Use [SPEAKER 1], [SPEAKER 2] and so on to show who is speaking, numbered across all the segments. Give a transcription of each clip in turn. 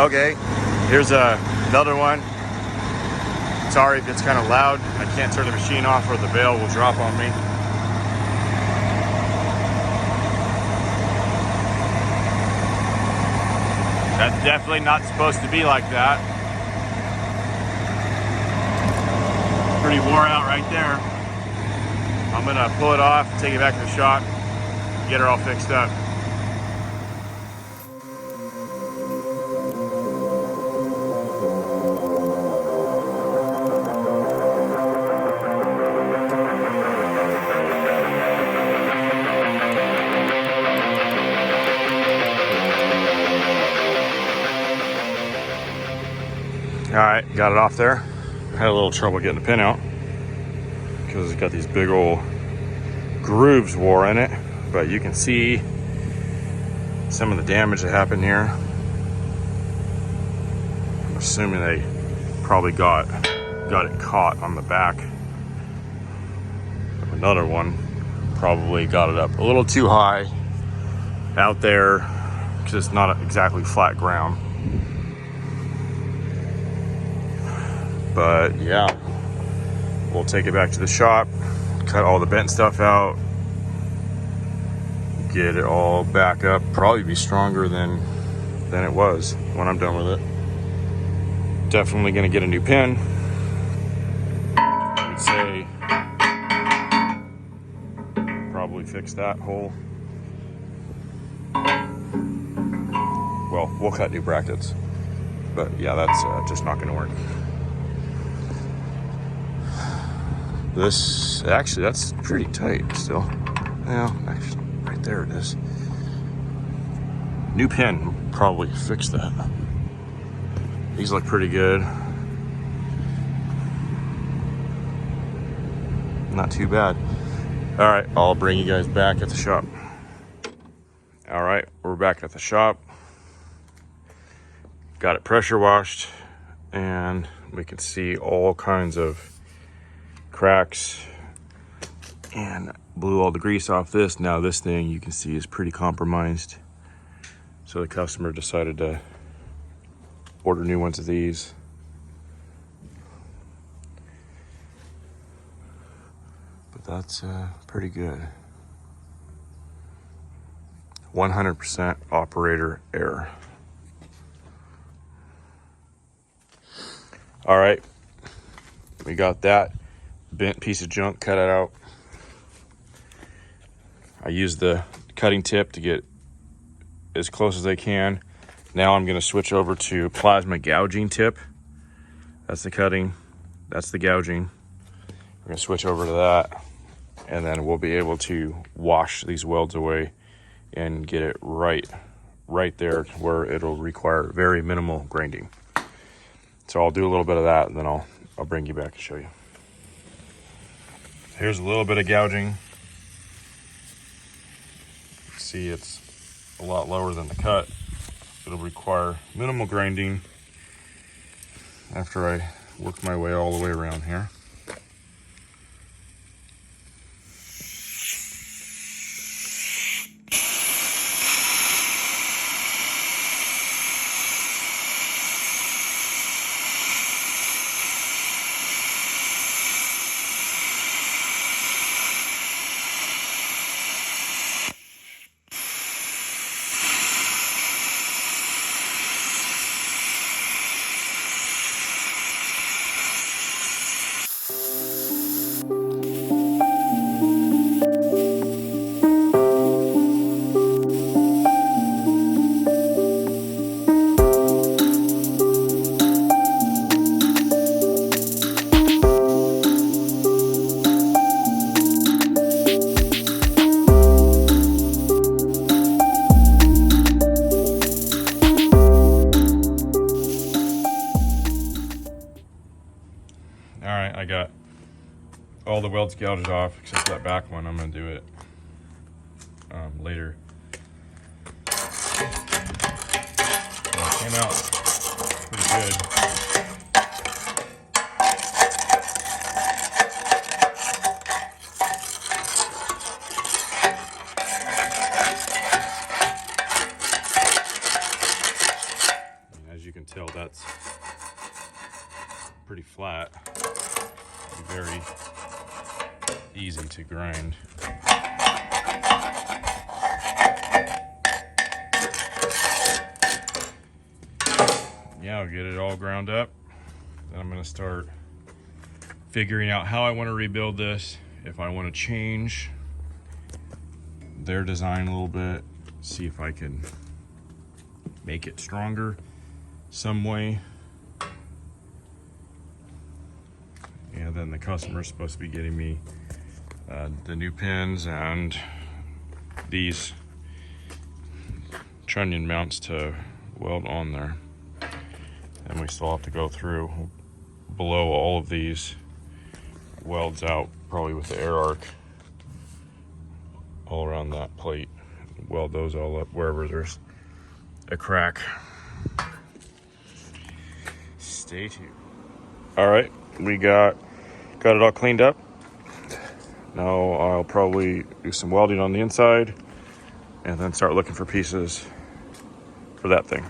[SPEAKER 1] Okay, here's another one. Sorry if it's kind of loud. I can't turn the machine off or the bail will drop on me. That's definitely not supposed to be like that. Pretty wore out right there. I'm gonna pull it off, take it back to the shop, get her all fixed up. All right, got it off there. Had a little trouble getting the pin out because it's got these big old grooves wore in it, but you can see some of the damage that happened here. I'm assuming they probably got it caught on the back. Another one probably got it up a little too high out there because it's not exactly flat ground. But yeah, we'll take it back to the shop, cut all the bent stuff out, get it all back up, probably be stronger than it was when I'm done with it. Definitely gonna get a new pin. I would say probably fix that hole. Well, we'll cut new brackets, but yeah, that's just not gonna work. This, actually, that's pretty tight still. Yeah, actually, right there it is. New pin will probably fix that. These look pretty good. Not too bad. All right, I'll bring you guys back at the shop. All right, we're back at the shop. Got it pressure washed, and we can see all kinds of cracks and blew all the grease off this. Now this thing you can see is pretty compromised, so the customer decided to order new ones of these. But that's pretty good. 100% operator error. All right, we got that bent piece of junk, cut it out. I used the cutting tip to get as close as I can. Now I'm going to switch over to plasma gouging tip. That's the cutting, that's the gouging. We're going to switch over to that, and then we'll be able to wash these welds away and get it right there where it'll require very minimal grinding. So I'll do a little bit of that, and then I'll bring you back and show you. Here's a little bit of gouging. See, it's a lot lower than the cut. It'll require minimal grinding after I work my way all the way around here. All right, I got all the welds gouged off except that back one. I'm gonna do it later. So it came out pretty good. tell that's pretty flat. Very easy to grind. Yeah, I'll get it all ground up. Then I'm gonna start figuring out how I want to rebuild this, if I want to change their design a little bit, see if I can make it stronger some way. And then the customer's supposed to be getting me the new pins and these trunnion mounts to weld on there. And we still have to go through below all of these welds out, probably with the air arc all around that plate. Weld those all up wherever there's a crack. Stay tuned. All right, we got it all cleaned up. Now I'll probably do some welding on the inside and then start looking for pieces for that thing.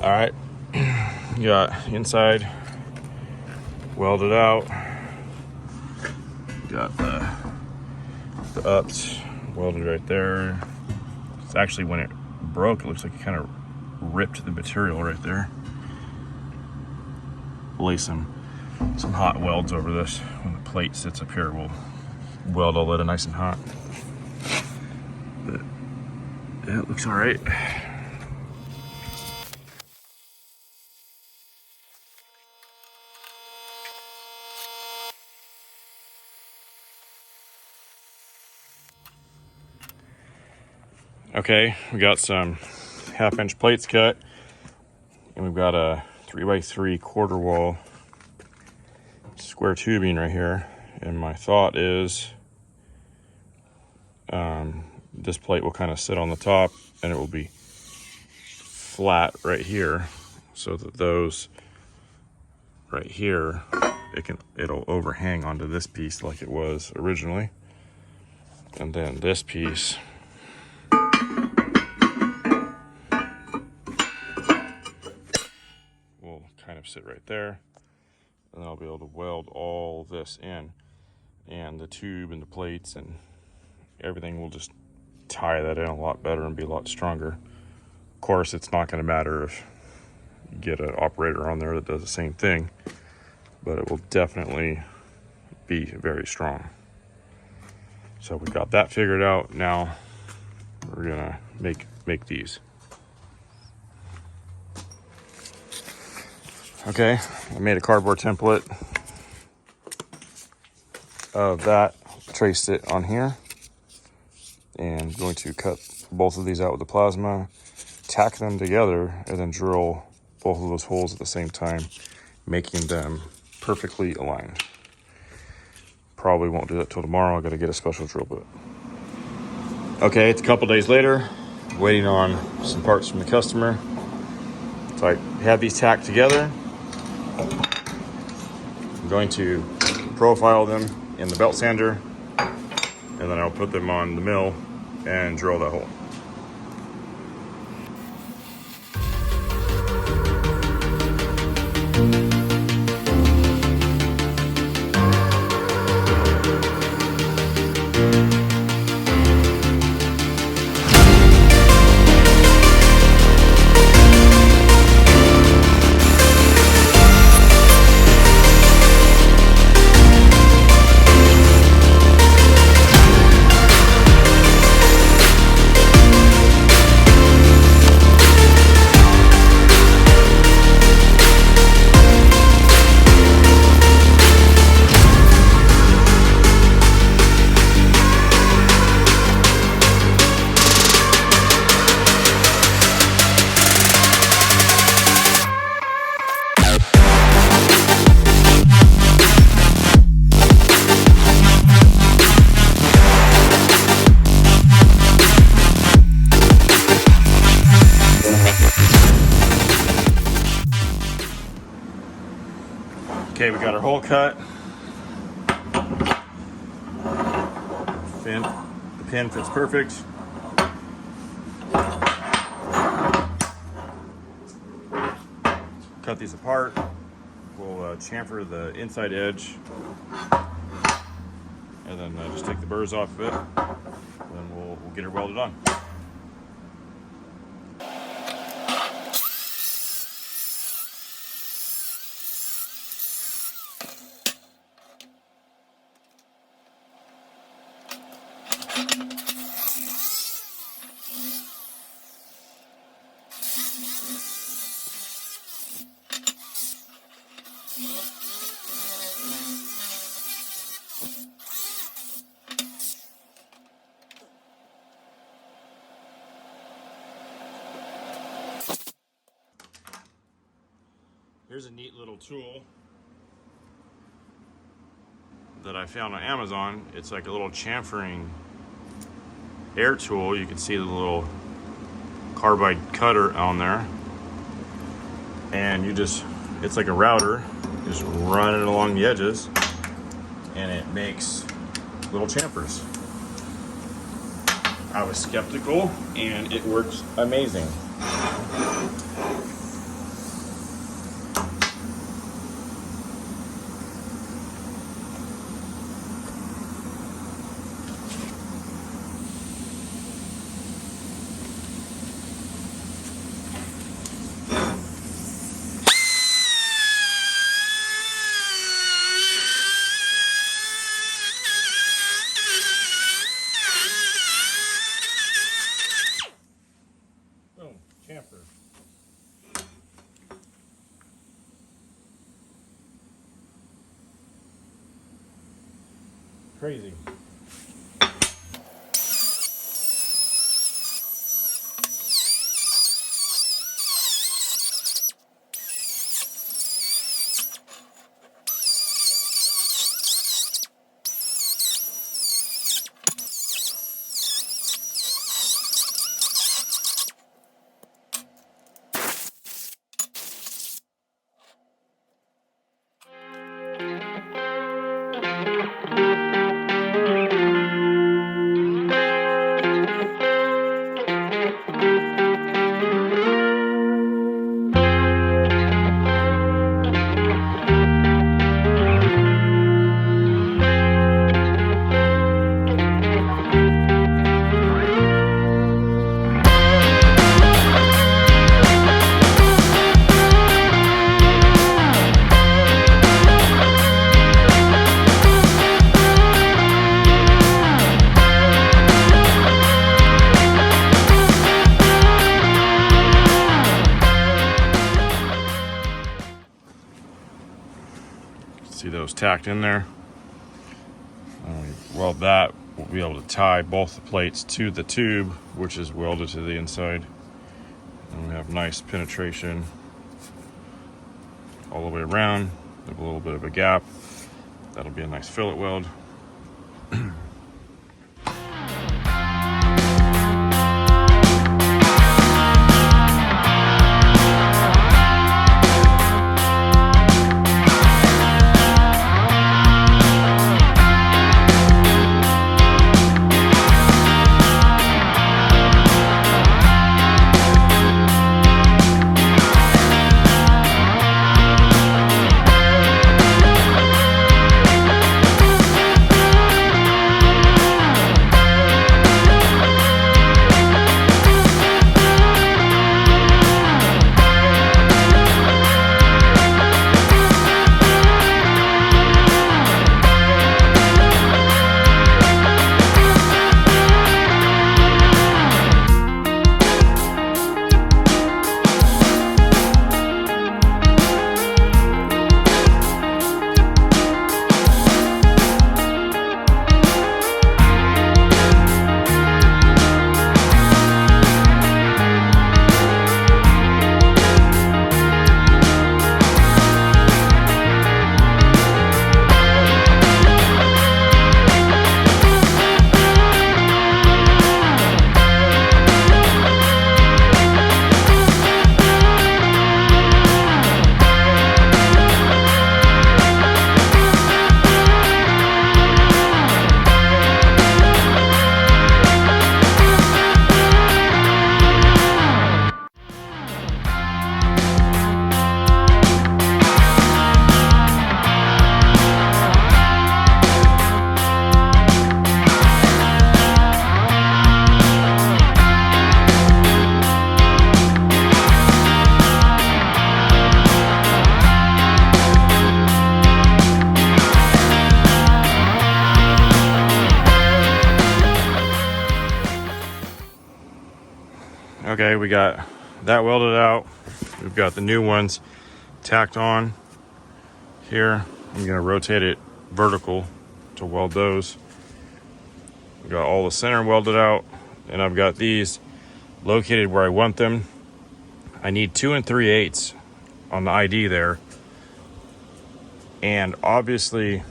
[SPEAKER 1] All right, got inside welded out. Got the ups welded right there. It's actually, when it broke, it looks like it kind of ripped the material right there. Lay some hot welds over this. When the plate sits up here, we'll weld all that nice and hot. But yeah, it looks all right. Okay, we got some 1/2-inch plates cut, and we've got a 3x3 quarter wall square tubing right here. And my thought is this plate will kind of sit on the top and it will be flat right here, so that those right here, it'll overhang onto this piece like it was originally. And then this piece will kind of sit right there, and then I'll be able to weld all this in, and the tube and the plates and everything will just tie that in a lot better and be a lot stronger. Of course, it's not going to matter if you get an operator on there that does the same thing, but it will definitely be very strong. So we got that figured out. Now we're gonna make these. Okay, I made a cardboard template of that, traced it on here, and I'm going to cut both of these out with the plasma, tack them together, and then drill both of those holes at the same time, making them perfectly aligned. Probably won't do that till tomorrow. I gotta get a special drill bit. Okay, it's a couple days later, waiting on some parts from the customer. So I have these tacked together. I'm going to profile them in the belt sander, and then I'll put them on the mill and drill that hole. Okay, we got our hole cut. The pin fits perfect. cut these apart. We'll chamfer the inside edge, and then just take the burrs off of it, and then we'll get her welded on. Here's a neat little tool that I found on Amazon. It's like a little chamfering air tool. You can see the little carbide cutter on there. And it's like a router. You just run it along the edges and it makes little chamfers. I was skeptical and it works amazing. Boom, chamfer. Crazy. See those tacked in there? When we weld that, we'll be able to tie both the plates to the tube, which is welded to the inside. And we have nice penetration all the way around. With a little bit of a gap. That'll be a nice fillet weld. Okay, we got that welded out. We've got the new ones tacked on here. I'm gonna rotate it vertical to weld those. We got all the center welded out, and I've got these located where I want them. I need 2 3/8 on the ID there. And obviously,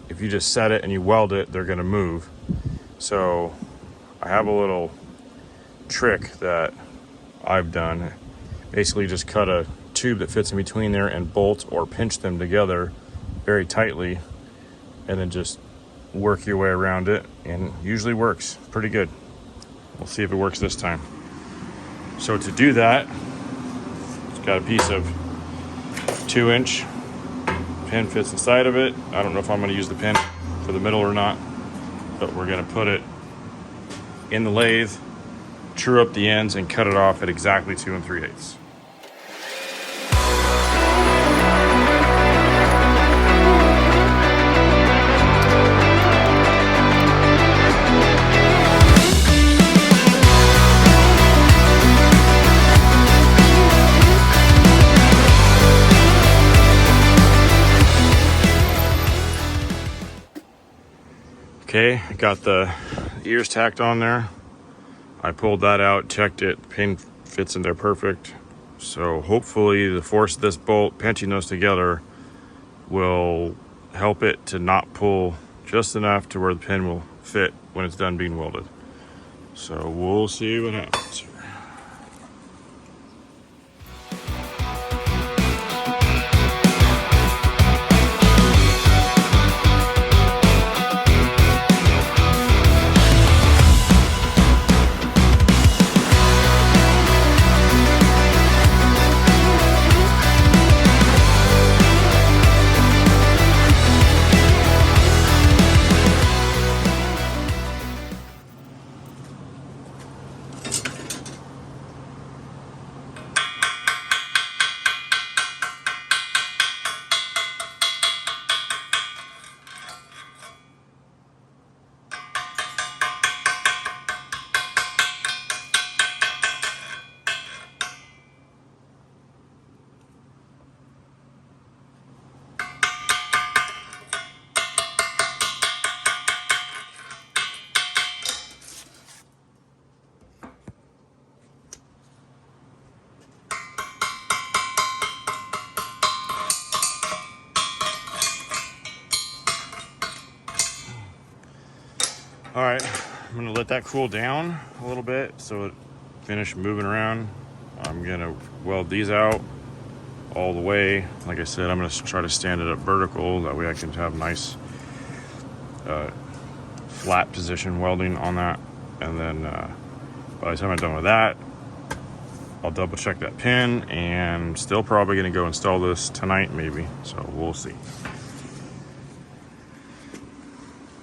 [SPEAKER 1] if you just set it and you weld it, they're gonna move. So I have a little trick that I've done. Basically just cut a tube that fits in between there and bolt or pinch them together very tightly, and then just work your way around it, and usually works pretty good. We'll see if it works this time. So to do that, it's got a piece of 2-inch pin fits inside of it. I don't know if I'm going to use the pin for the middle or not, but we're going to put it in the lathe, true up the ends, and cut it off at exactly 2 3/8. Okay, I got the ears tacked on there. I pulled that out, checked it, the pin fits in there perfect. So hopefully the force of this bolt, pinching those together, will help it to not pull just enough to where the pin will fit when it's done being welded. So we'll see what happens. All right, I'm gonna let that cool down a little bit so it finished moving around. I'm gonna weld these out all the way. Like I said, I'm gonna try to stand it up vertical. That way I can have nice flat position welding on that. And then by the time I'm done with that, I'll double check that pin, and still probably gonna go install this tonight maybe. So we'll see.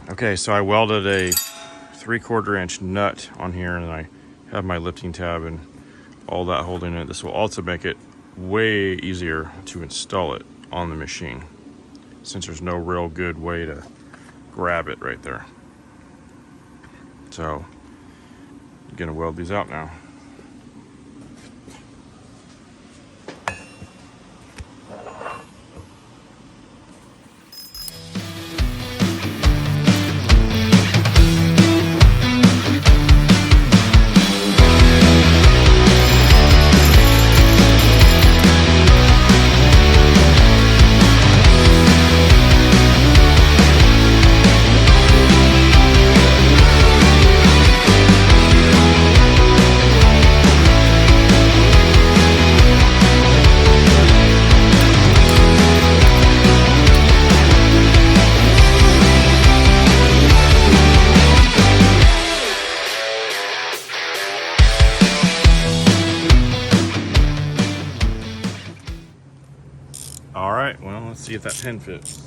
[SPEAKER 1] Okay, so I welded a 3/4 inch nut on here, and I have my lifting tab and all that holding it. This will also make it way easier to install it on the machine, since there's no real good way to grab it right there. So I'm gonna weld these out now. All right, well, let's see if that pin fits.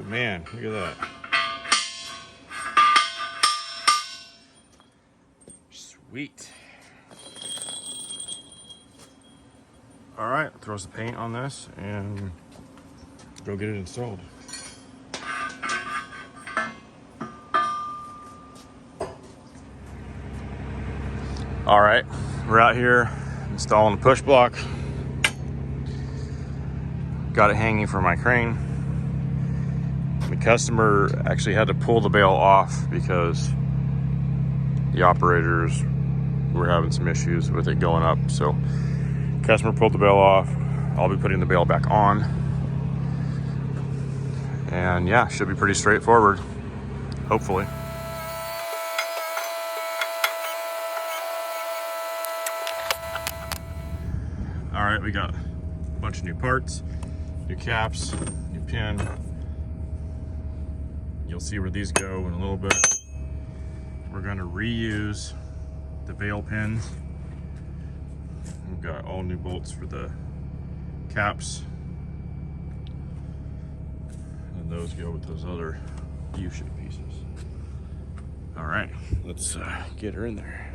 [SPEAKER 1] man, look at that. Sweet. All right, throw some paint on this and go get it installed. All right, we're out here installing the push block. Got it hanging from my crane. The customer actually had to pull the bale off because the operators were having some issues with it going up. So customer pulled the bale off. I'll be putting the bale back on. And yeah, should be pretty straightforward, hopefully. All right, we got a bunch of new parts, new caps, new pin. You'll see where these go in a little bit. We're gonna reuse the bale pins. We've got all new bolts for the caps. And those go with those other U-shaped pieces. All right, let's get her in there.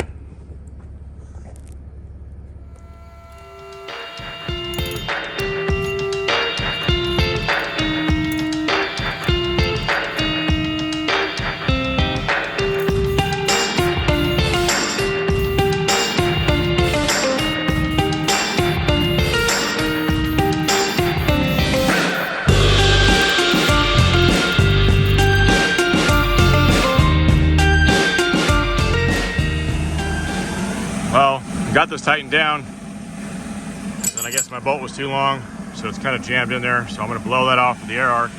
[SPEAKER 1] Well, got this tightened down, and I guess my bolt was too long, so it's kind of jammed in there. So I'm gonna blow that off with the air arc.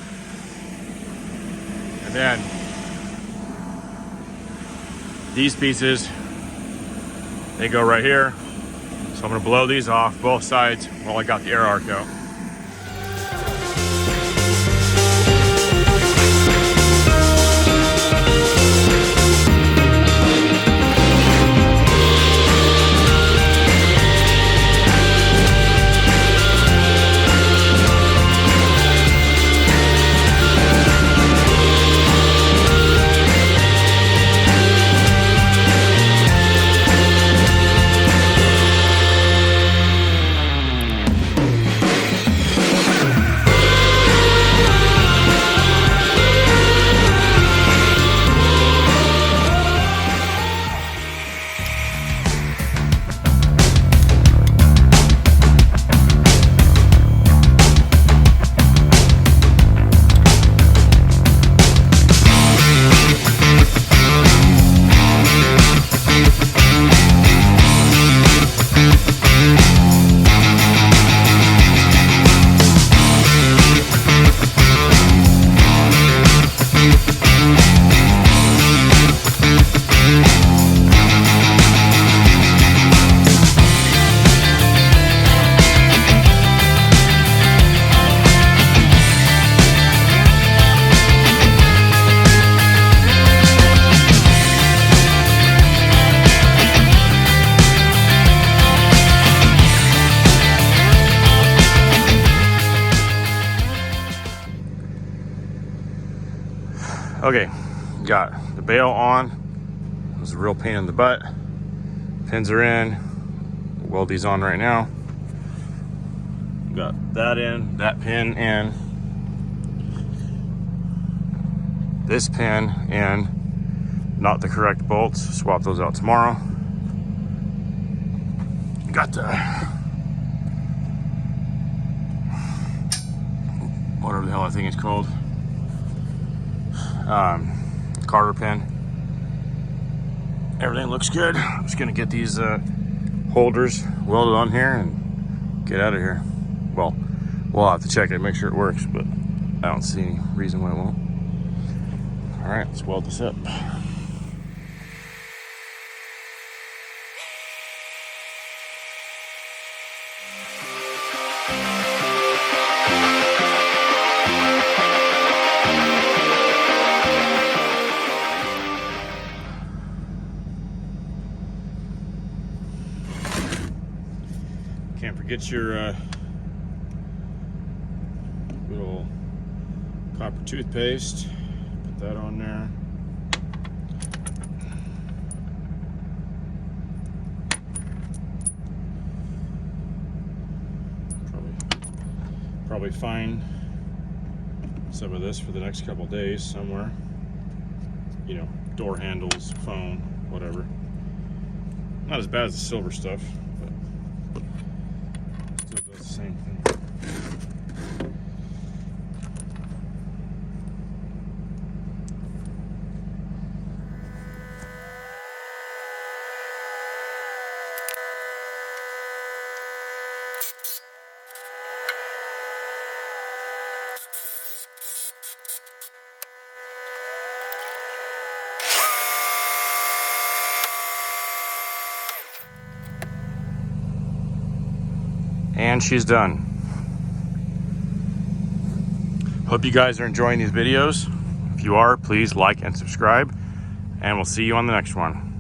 [SPEAKER 1] And then these pieces, they go right here. So I'm gonna blow these off both sides while I got the air arc out. Okay, got the bale on. It was a real pain in the butt. Pins are in. Weld these on right now. Got that in, that pin in, this pin in. Not the correct bolts. Swap those out tomorrow. Got the whatever the hell I think it's called. Carter pin. Everything looks good. I'm just gonna get these holders welded on here and get out of here. Well, we'll have to check it, make sure it works, but I don't see any reason why it won't. All right, let's weld this up. Can't forget your little copper Toothpaste, put that on there. Probably find some of this for the next couple days somewhere. You know, door handles, phone, whatever. Not as bad as the silver stuff, but still does the same thing. And she's done. Hope you guys are enjoying these videos. If you are, please like and subscribe, and we'll see you on the next one.